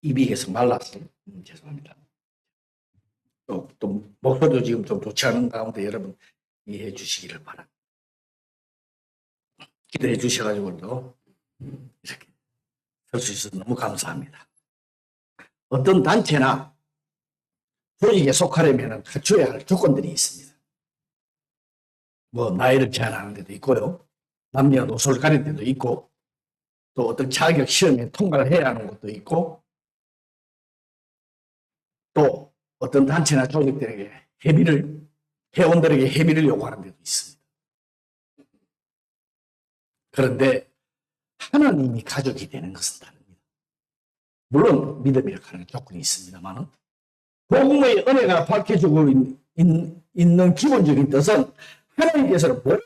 입이 계속 말랐어요. 죄송합니다. 또 목소리도 지금 좀 좋지 않은 가운데 여러분 이해해 주시기를 바랍니다. 기도해 주셔가지고도 이렇게 설 수 있어서 너무 감사합니다. 어떤 단체나 조직에 속하려면 갖춰야 할 조건들이 있습니다. 뭐 나이를 제한하는 데도 있고요. 남녀노소를 가릴 때도 있고, 또 어떤 자격 시험에 통과를 해야 하는 것도 있고, 또 어떤 단체나 조직들에게 회원들에게 협의를 요구하는 데도 있습니다. 그런데 하나님이 가족이 되는 것은 다릅니다. 물론 믿음이라고 하는 조건이 있습니다만 복음의 은혜가 밝혀지고 있는 기본적인 뜻은 하나님께서는 모든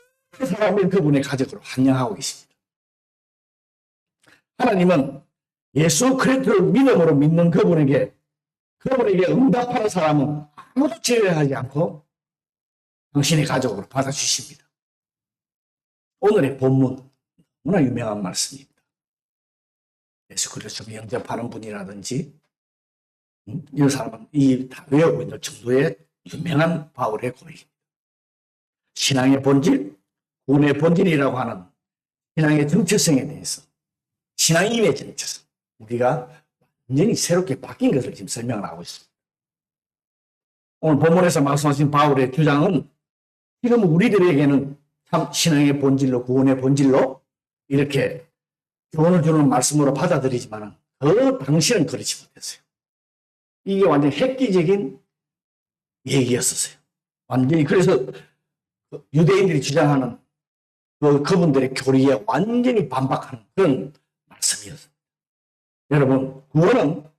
사람을 그분의 가족으로 환영하고 계십니다. 하나님은 예수 그리스도를 믿음으로 믿는 그분에게 응답하는 사람은 아무도 제외하지 않고 당신의 가족으로 받아주십니다. 오늘의 본문 너무나 유명한 말씀입니다. 예수 그리스도를 영접하는 분이라든지 이 사람은 다 외우고 있는 정도의 유명한 바울의 고백입니다. 신앙의 본질, 구원의 본질이라고 하는 신앙의 정체성에 대해서, 신앙인의 정체성, 우리가 완전히 새롭게 바뀐 것을 지금 설명을 하고 있습니다. 오늘 본문에서 말씀하신 바울의 주장은 지금 우리들에게는 참 신앙의 본질로, 구원의 본질로 이렇게 교훈을 주는 말씀으로 받아들이지만 그 당시는 그렇지 못했어요. 이게 완전 획기적인 얘기였었어요. 완전히 그래서 유대인들이 주장하는 그분들의 교리에 완전히 반박하는 그런 말씀이었어요. 여러분, 구원은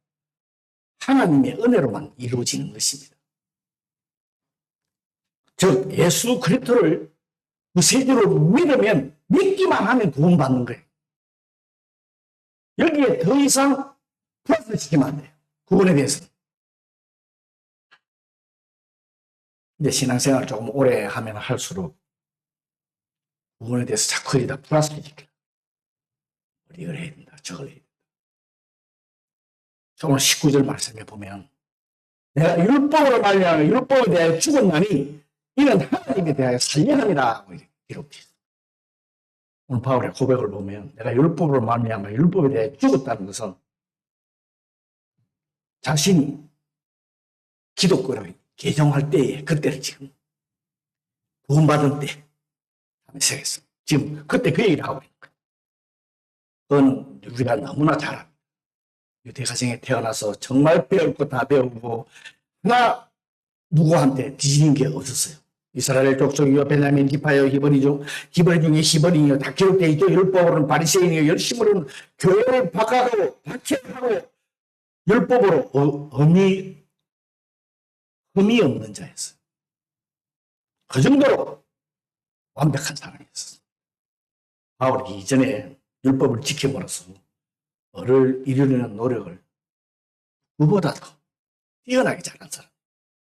하나님의 은혜로만 이루어지는 것입니다. 즉 예수 그리스도를 구세주로 믿으면, 믿기만 하면 구원받는 거예요. 여기에 더 이상 플러스 시키면 안 돼요. 구원에 대해서는. 근데 신앙생활을 조금 오래 하면 할수록 구원에 대해서 자꾸 이다 플러스 시켜요. 이걸 해야 된다, 저걸 해야 된다. 오늘 19절 말씀에 보면 내가 율법으로 말미암아 율법에 대하여 죽었나니 이는 하나님에 대하여 살려함이라 하고 기록되어 있습니다. 오늘 바울의 고백을 보면 내가 율법으로 말미암아 율법에 대하여 죽었다는 것은 자신이 기독교를 개종할 때에 그때를 지금 구원받은 때 생각했어. 지금 그때 그 얘기를 하고 있는 거예요. 그건 우리가 너무나 잘 압니다. 유대 가정에 태어나서 정말 배울 거 다 배우고 하나 누구한테 뒤지는 게 없었어요. 이스라엘 족속이요, 베냐민 기파요, 히브리 중에 히브리요, 다 기록되어 있죠. 율법으로는 바리새인이요, 열심으로는 교회를 박해하고 율법으로 흠이 없는 자였어요. 그 정도로 완벽한 사람이었어요. 바울이 이전에 율법을 지킴으로써 을을 이루려는 노력을 그보다도 뛰어나게 잘한 사람.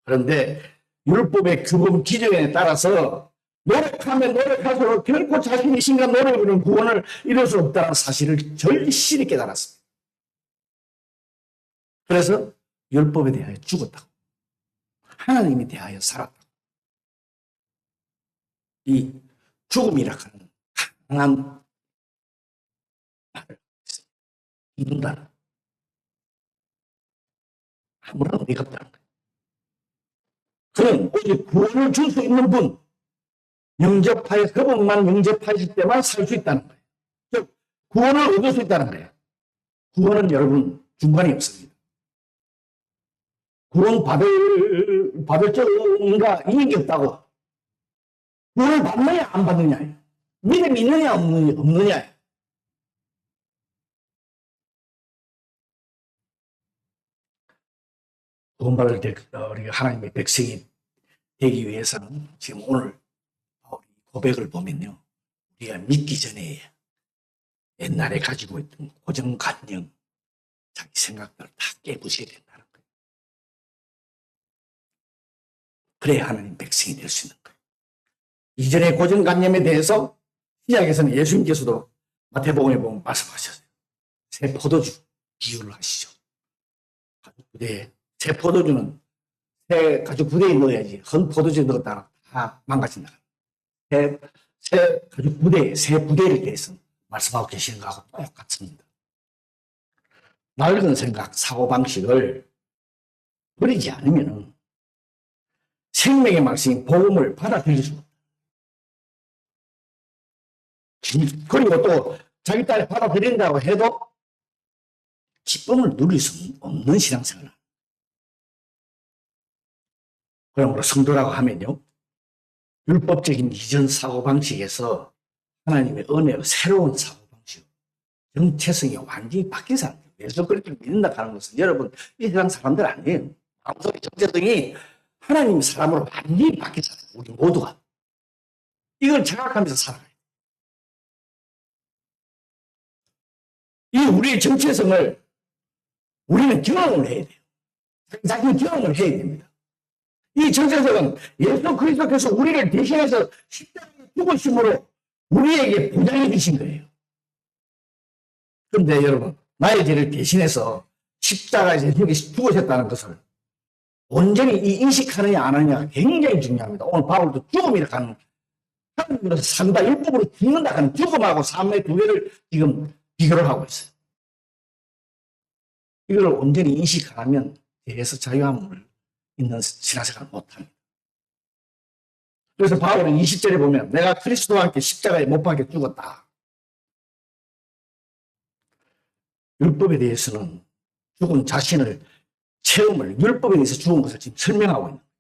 그런데 율법의 규범 기준에 따라서 노력하면 노력할수록 결코 자신이 신간 노력으로는 구원을 이룰 수 없다는 사실을 절실히 깨달았습니다. 그래서 율법에 대하여 죽었다고, 하나님에 대하여 살았다고. 이 죽음이라 하는 강한 말을 이룬다는 아무런 의미가 없다는 거예요. 그는 오직 구원을 줄 수 있는 분, 그분만 영접하실 때만 살 수 있다는 거예요. 즉 구원을 얻을 수 있다는 거예요. 구원은 여러분 중간이 없습니다. 구원 받을 적인가 있는 게 없다고. 구원을 받느냐 안 받느냐예요. 믿음이 있느냐 없느냐예요. 구원받을 때 우리가 하나님의 백성이 되기 위해서는 지금 오늘 고백을 보면요, 우리가 믿기 전에 옛날에 가지고 있던 고정관념, 자기 생각들을 다 깨부셔야 된다는 거예요. 그래야 하나님 백성이 될 수 있는 거예요. 이전의 고정관념에 대해서 시작에서는 예수님께서도 마태복음에 보면 말씀하셨어요. 새 포도주 비유를 하시죠. 가죽 부대에 새 포도주는 새 가죽 부대에 넣어야지. 헌 포도주에 넣었다가 다 망가진다. 새 가죽 부대에 새 부대를 대해서 말씀하고 계시는 거하고 똑같습니다. 낡은 생각, 사고방식을 버리지 않으면 생명의 말씀인 복음을 받아들일 수 없다. 그리고 또 자기 딸이 받아들인다고 해도 기쁨을 누릴 수 없는 신앙생활. 그러므로 성도라고 하면요, 율법적인 이전 사고방식에서 하나님의 은혜의 새로운 사고방식, 정체성이 완전히 바뀐 사람들. 예수 그리스도를 믿는다 하는 것은 여러분 이 세상 사람들 아니에요. 마음속의 정체성이 하나님 사람으로 완전히 바뀐 사람. 우리 모두가 이걸 자각하면서 살아가요. 이 우리의 정체성을 우리는 경험을 해야 돼요. 자기 경험을 해야 됩니다. 이 정체성은 예수 그리스도께서 우리를 대신해서 십자가에 죽으심으로 우리에게 보장해 주신 거예요. 그런데 여러분, 나의 죄를 대신해서 십자가에서 죽으셨다는 것을 온전히 이 인식하느냐 안 하느냐가 굉장히 중요합니다. 오늘 바울도 죽음이라 하는 하나님으로서 산다, 율법으로 죽는다 하는 죽음하고 삶의 두 개를 지금 비교를 하고 있어요. 이걸 온전히 인식 안 하면 죄에서 자유함을 있는 신앙생활을 못합니다. 그래서 바울은 20절에 보면 내가 그리스도와 함께 십자가에 못 박혀 죽었다. 율법에 대해서는 죽은 자신을 체험을 율법에 대해서 죽은 것을 지금 설명하고 있는 거예요.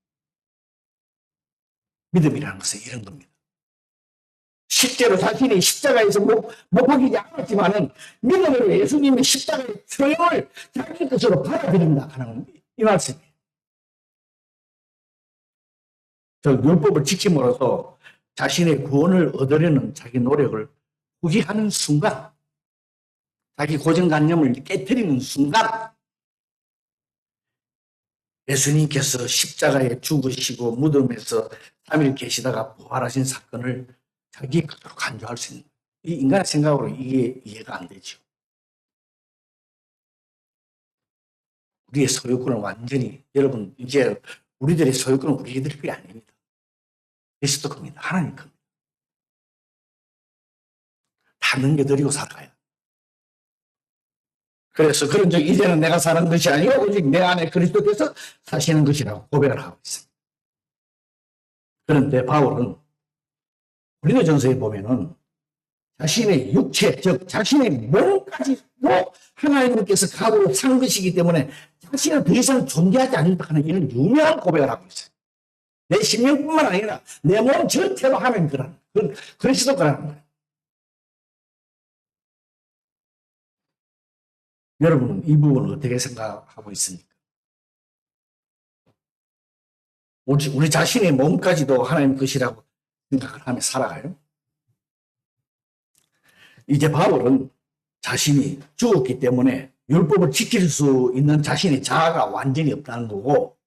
믿음이라는 것은 이런 겁니다. 실제로 자신이 십자가에서 못 박히지 않았지만은 믿음으로 예수님의 십자가의 처형을 자기 것으로 받아들인다 하는 이 말씀이에요. 저 율법을 지킴으로써 자신의 구원을 얻으려는 자기 노력을 포기하는 순간, 자기 고정관념을 깨트리는 순간 예수님께서 십자가에 죽으시고 무덤에서 3일 계시다가 부활하신 사건을 자기 것으로 간주할 수 있는, 이 인간의 생각으로 이게 이해가 안 되죠. 우리의 소유권은 완전히, 여러분 이제 우리들의 소유권은 우리들의 것이 아닙니다. 그리스도 겁니다. 하나님 겁니다. 다 넘겨드리고 살아가요. 그래서 그런 적 이제는 내가 사는 것이 아니고 오직 내 안에 그리스도께서 사시는 것이라고 고백을 하고 있습니다. 그런데 바울은 고린도전서에 보면은 자신의 육체, 즉 자신의 몸까지도 하나님께서 값으로 산 것이기 때문에 자신은 더 이상 존재하지 않는다 하는 이런 유명한 고백을 하고 있어요. 내 심령뿐만 아니라 내 몸 전체로 하면 그런 그리스도 거라는 거예요. 여러분은 이 부분을 어떻게 생각하고 있습니까? 우리 자신의 몸까지도 하나님 것이라고 생각을 하며 살아가요? 이제 바울은 자신이 죽었기 때문에 율법을 지킬 수 있는 자신의 자아가 완전히 없다는 거고,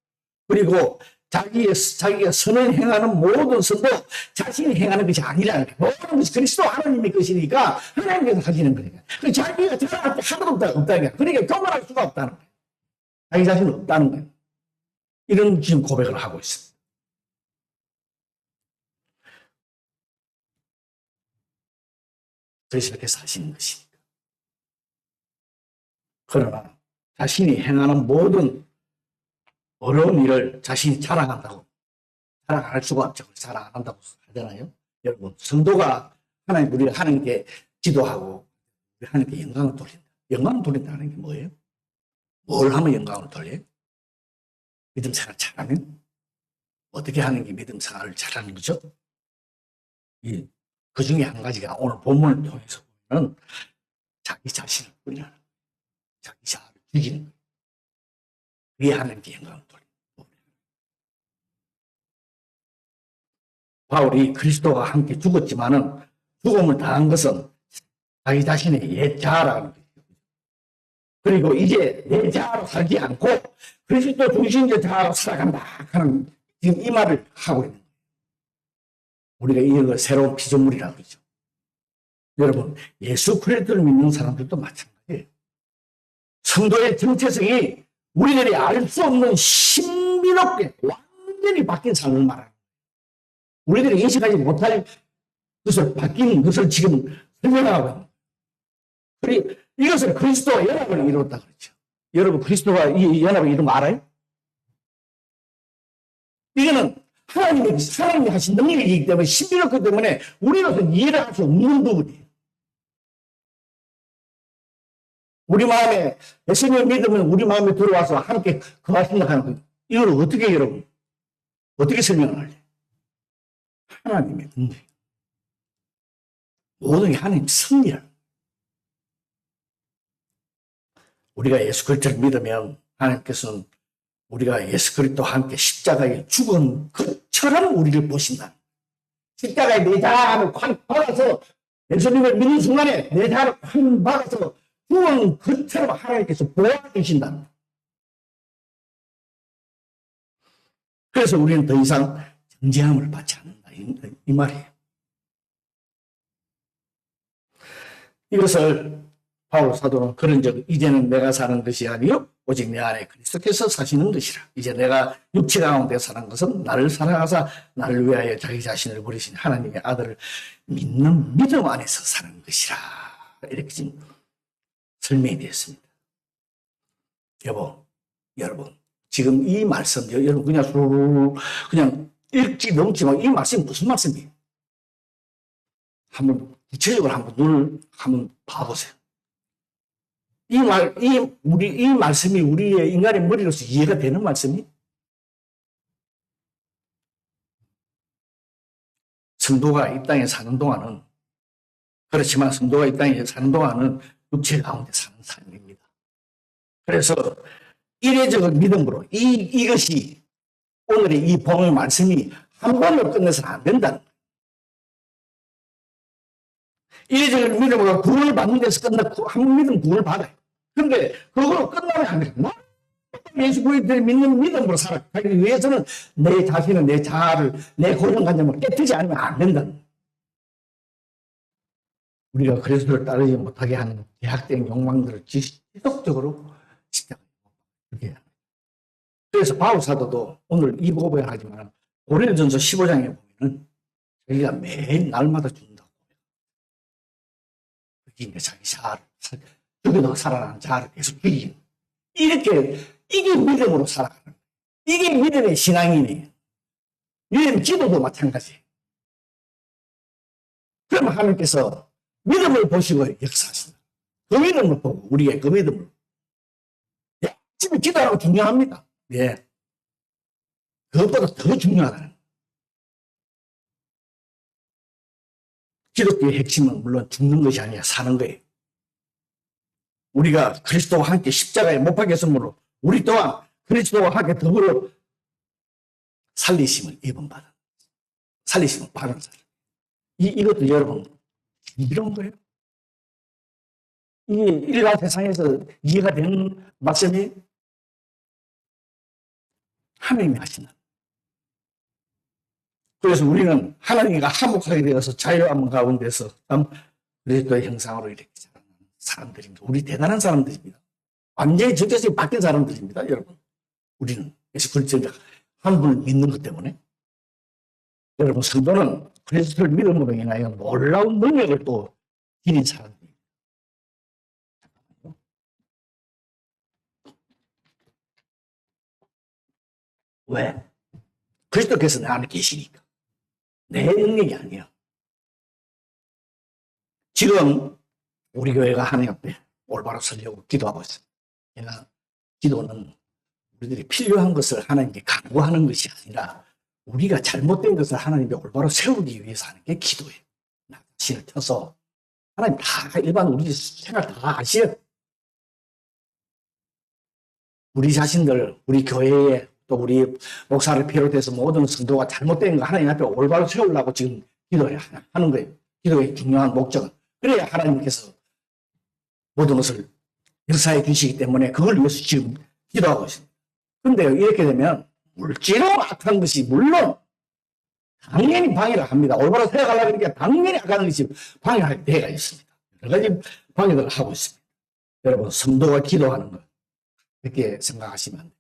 그리고 자기가 선을 행하는 모든 선도 자신이 행하는 것이 아니라는 거예요. 모든 것이 그리스도 하나님의 것이니까 하나님께서 하시는 거니까. 자기가 자랑할 게 하나도 없다는 거예요. 그러니까 교만할 수가 없다는 거예요. 자기 자신은 없다는 거예요. 이런 지금 고백을 하고 있습니다. 그래서 이렇게 사시는 것이니까. 그러나 자신이 행하는 모든 어려운 일을 자신이 자랑한다고, 자랑 안 할 수가 없죠. 자랑 안 한다고 하잖아요. 여러분, 성도가 우리가 하나님께 기도하고 하나님께 영광을 돌린다. 영광을 돌린다는 게 뭐예요? 뭘 하면 영광을 돌려요? 믿음 생활 잘하면? 어떻게 하는 게 믿음 생활을 잘하는 거죠? 그 중에 한 가지가 오늘 본문을 통해서 보면 자기 자신을 뿌리는, 자기 자아를 죽이는 거예요. 그게 하나님께 영광을 돌리는 거예요. 바울이 그리스도와 함께 죽었지만은 죽음을 당한 것은 자기 자신의 옛 자아라는 거예요. 그리고 이제 내 자아로 살지 않고 그리스도 중심의 자아로 살아간다 하는 지금 이 말을 하고 있는 거예요. 우리가 이걸 새로운 피조물이라고 그러죠. 여러분, 예수 그리스도를 믿는 사람들도 마찬가지예요. 성도의 정체성이 우리들이 알 수 없는 신비롭게 완전히 바뀐 삶을 말합니다. 우리들이 인식하지 못할 것을 바뀐 것을 지금 설명하고 있습니다. 이것을 그리스도와 연합을 이루었다 그랬죠. 여러분 그리스도와 이 연합을 이룬 거 알아요? 이거는 하나님이 하신 능력이기 때문에 신비롭기 때문에 우리로서는 이해를 할 수 없는 부분이에요. 우리 마음에 예수님을 믿으면 우리 마음에 들어와서 함께 거하신다 하는 거예요. 이걸 어떻게 여러분 어떻게 설명을 할래? 하나님의 능력. 모든 게 하나님 섭리야. 우리가 예수 그리스도를 믿으면 하나님께서는 우리가 예수 그리스도와 함께 십자가에 죽은 것처럼 우리를 보신다. 십자가에 내 자아를 확 받아서 예수님을 믿는 순간에 내 자아를 확 받아서 죽은 것처럼 하나님께서 보아주신다. 그래서 우리는 더 이상 정죄함을 받지 않는다. 이 말이에요. 이것을 바울 사도는 그런 적 이제는 내가 사는 것이 아니요 오직 내 안에 그리스도께서 사시는 것이라. 이제 내가 육체 가운데 사는 것은 나를 사랑하사 나를 위하여 자기 자신을 버리신 하나님의 아들을 믿는 믿음 안에서 사는 것이라. 이렇게 지금 설명이 되었습니다. 여러분 지금 이 말씀 여러분 그냥 읽지 넘지만 이 말씀이 무슨 말씀이에요? 한번 구체적으로 한번 눈을 한번 봐보세요. 이 말씀이 우리의 인간의 머리로서 이해가 되는 말씀이? 성도가 이 땅에 사는 동안은, 그렇지만 성도가 이 땅에 사는 동안은 육체 가운데 사는 삶입니다. 그래서 이례적인 믿음으로 이것이 오늘의 이 본의 말씀이 한 번으로 끝내서는 안 된다는 거예요. 이례적인 믿음으로 구원을 받는 데서 한 믿음 구원을 받아요. 그런데 그걸로 끝나면 안 돼요. 예수 그리스도를 믿는 믿음으로 살아가기 위해서는 내 자신은 내 자아를 내 고정관념을 깨뜨리지 않으면 안 된다는 거예요. 우리가 그리스도를 따르지 못하게 하는 대학된 욕망들을 지속적으로 십자가에 그래서 바울 사도도 오늘 이 고백을 하지만 고린도전서 15장에 보면은 자기가 매일 날마다 죽는다고. 그게 자기 자아를 죽여도 살아나는 자아를 계속 죽이는. 이게 믿음으로 살아가는 거예요. 이게 믿음의 신앙이네. 믿음 기도도 마찬가지예요. 그럼 하나님께서 믿음을 보시고 역사하신다. 그 믿음을 보고 우리의 그 믿음을. 지금 기도하는 거 중요합니다. 예. 그것보다 더 중요하다는. 기독교의 핵심은 물론 죽는 것이 아니라 사는 거예요. 우리가 그리스도와 함께 십자가에 못 박혔으므로 우리 또한 그리스도와 함께 더불어 살리심을 입은받은 살리심을 받은 사람. 이것도 여러분 이런 거예요. 이게 일반 세상에서 이해가 되는 말씀이 하나님이 하신다. 그래서 우리는 하나님과 화목하게 되어서 자유함 가운데서 그리스도의 형상으로 이렇게 자라는 사람들입니다. 우리 대단한 사람들입니다. 완전히 전체적으로 바뀐 사람들입니다, 여러분. 우리는 예수 그리스도를 한 분을 믿는 것 때문에. 여러분, 성도는 그리스도를 믿음으로 인하여 놀라운 능력을 또 지닌 사람들입니다. 왜? 그리스도께서 내 안에 계시니까. 내 능력이 아니야. 지금 우리 교회가 하나님 앞에 올바로 서려고 기도하고 있습니다. 제가 기도는 우리들이 필요한 것을 하나님께 간구하는 것이 아니라 우리가 잘못된 것을 하나님께 올바로 세우기 위해서 하는 게 기도예요. 나 자신을 펴서 하나님 다 일반 우리 생활 다 아시요. 우리 자신들, 우리 교회에 또 우리 목사를 비롯해서 모든 성도가 잘못된 거 하나님 앞에 올바로 세우려고 지금 기도를 하는 거예요. 기도의 중요한 목적은. 그래야 하나님께서 모든 것을 역사해 주시기 때문에 그걸 위해서 지금 기도하고 있습니다. 그런데 이렇게 되면 물질로 악한 것이 물론 당연히 방해를 합니다. 올바로 생각하려고 하니까 당연히 악한 것이 방해할 때가 있습니다. 여러 가지 방해를 하고 있습니다. 여러분, 성도가 기도하는 것. 그렇게 생각하시면 안 됩니다.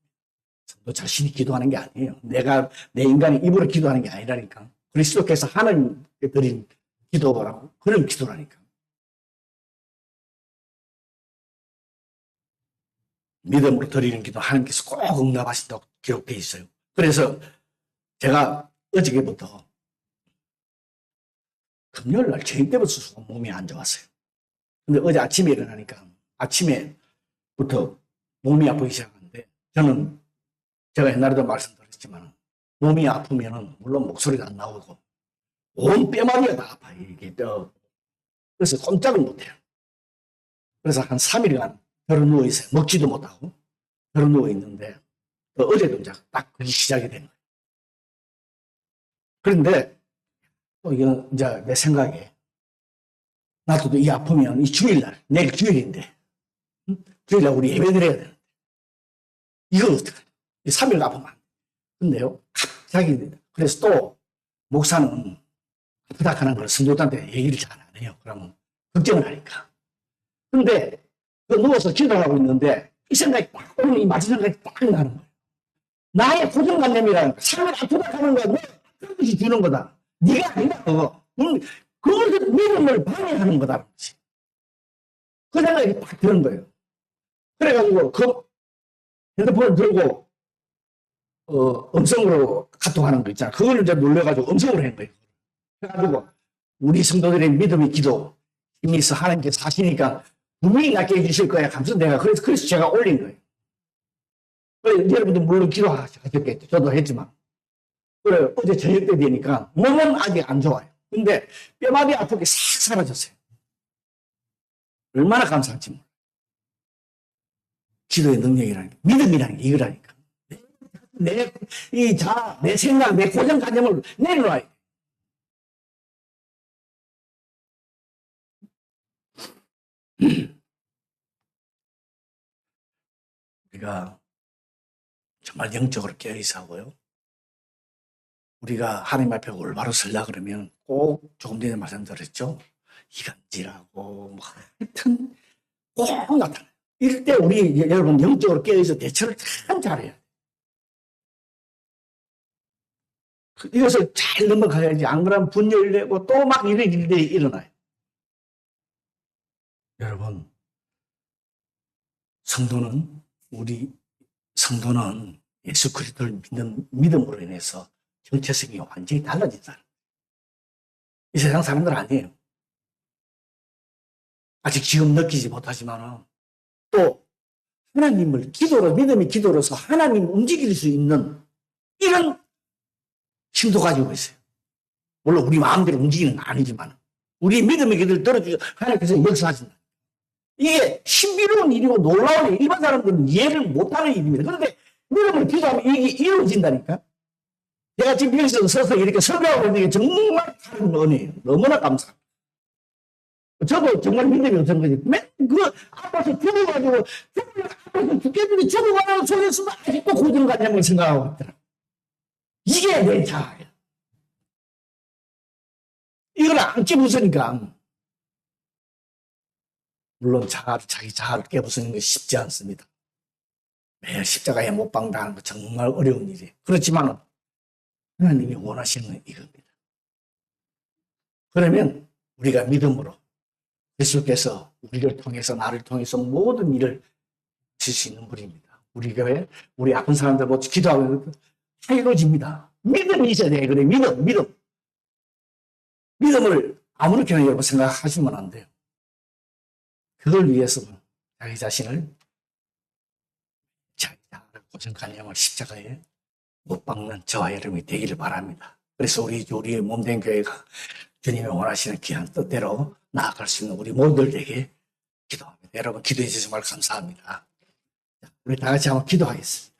성도 자신이 기도하는 게 아니에요. 내 인간의 입으로 기도하는 게 아니라니까. 그리스도께서 하나님께 드린 기도라고, 그런 기도라니까. 믿음으로 드리는 기도 하나님께서 꼭 응답하신다고 기록되어 있어요. 그래서 제가 어저께부터 금요일 날 저녁 때부터 몸이 안 좋았어요. 근데 어제 아침에 일어나니까 아침에부터 몸이 아프기 시작하는데, 저는 제가 옛날에도 말씀드렸지만 몸이 아프면은 물론 목소리가 안 나오고 온 뼈마디가 다 아파요. 이게 그래서 꼼짝을 못해요. 그래서 한 3일간 걸어 누워 있어요. 먹지도 못하고 걸어 누워 있는데, 어제도 딱 그게 시작이 된 거예요. 그런데 또 이건 이제 내 생각에, 나도 이 아프면 이 주일날, 내일 주일인데, 주일날 우리 예배 드려야 되는데, 이걸 어떡하냐. 3일 아프면 안 돼. 근데요, 갑자기, 그래서 또, 목사는 아프다 하는 걸 성도들한테 얘기를 잘 안 해요. 그러면 걱정을 하니까. 근데, 누워서 기도하고 있는데, 이 생각이 딱, 오늘 이 맞은 생각이 딱 나는 거예요. 나의 고정관념이라는 거, 3일 아프다 하는 거, 내가 그런 것이 주는 거다. 네가 아니다, 그거. 그것을 믿음을 방해하는 거다. 그 생각이 딱 드는 거예요. 그래가지고, 핸드폰을 들고, 음성으로 카톡하는 거 있잖아. 그걸 이제 눌러가지고 음성으로 한 거예요. 그래가지고, 우리 성도들의 믿음의 기도, 힘이 있어 하나님께서 하시니까 분명히 낫게 해주실 거야. 하면서 내가, 그래서 제가 올린 거예요. 그래, 여러분도 물론 기도하셨겠죠. 저도 했지만. 그래, 어제 저녁 때 되니까 몸은 아직 안 좋아요. 근데 뼈마디 아프게 싹 사라졌어요. 얼마나 감사한지 몰라요. 기도의 능력이라는 게, 믿음이라는 게 이거라니까. 내 생각, 내 고정관념을 내려놔야 돼. 우리가 정말 영적으로 깨어있어하고요. 우리가 하나님 앞에 올바로 서려 그러면 꼭 조금 전에 말씀드렸죠. 이간질하고 뭐 하여튼 꼭 나타나요. 이럴 때 우리 여러분 영적으로 깨어있어 대처를 참 잘해요. 이것을 잘 넘어가야지. 안 그러면 분열이 되고 또 막 이런 일들이 일어나요. 여러분, 우리 성도는 예수 그리스도를 믿는 믿음으로 인해서 정체성이 완전히 달라진 사람. 이 세상 사람들 아니에요. 아직 지금 느끼지 못하지만 또 하나님을 믿음의 기도로서 하나님 움직일 수 있는 이런 힘도 가지고 있어요. 물론 우리 마음대로 움직이는 건 아니지만 우리 믿음의 기도를 들어주셔서 하나님께서 역사하신다. 이게 신비로운 일이고 놀라운 일, 일반 사람들은 이해를 못하는 일입니다. 그런데 믿음을 기도하면 이게 이루어진다니까. 제가 지금 여기서 서서 이렇게 설교하고 있는 게 정말 다른 은혜예요. 너무나 감사합니다. 저도 정말 믿음이 없는 거지. 아파서 죽어가지고, 아파서 죽겠는데 죽어가는 속에서도 아직도 고정관념을 생각하고 있더라. 이게 내 자아예요. 이걸 안 깨부수니까. 물론 자기 자아를 깨부수는 게 쉽지 않습니다. 매일 십자가에 못 박는다는 거 정말 어려운 일이에요. 그렇지만 하나님이 원하시는 건 이겁니다. 그러면 우리가 믿음으로 예수께서 우리를 통해서 나를 통해서 모든 일을 하실 수 있는 분입니다. 우리 교회 우리 아픈 사람들 뭐 기도하고 다 이루어집니다. 믿음이 있어야 돼. 그래 믿음을 아무렇게나 여러분 생각하시면 안 돼요. 그걸 위해서 자기 자신을 자기 자아를 고정관념을 십자가에 못 박는 저와 여러분이 되기를 바랍니다. 그래서 우리의 몸된 교회가 주님이 원하시는 귀한 뜻대로 나아갈 수 있는 우리 모두들에게 기도합니다. 여러분 기도해 주셔서 정말 감사합니다. 우리 다 같이 한번 기도하겠습니다.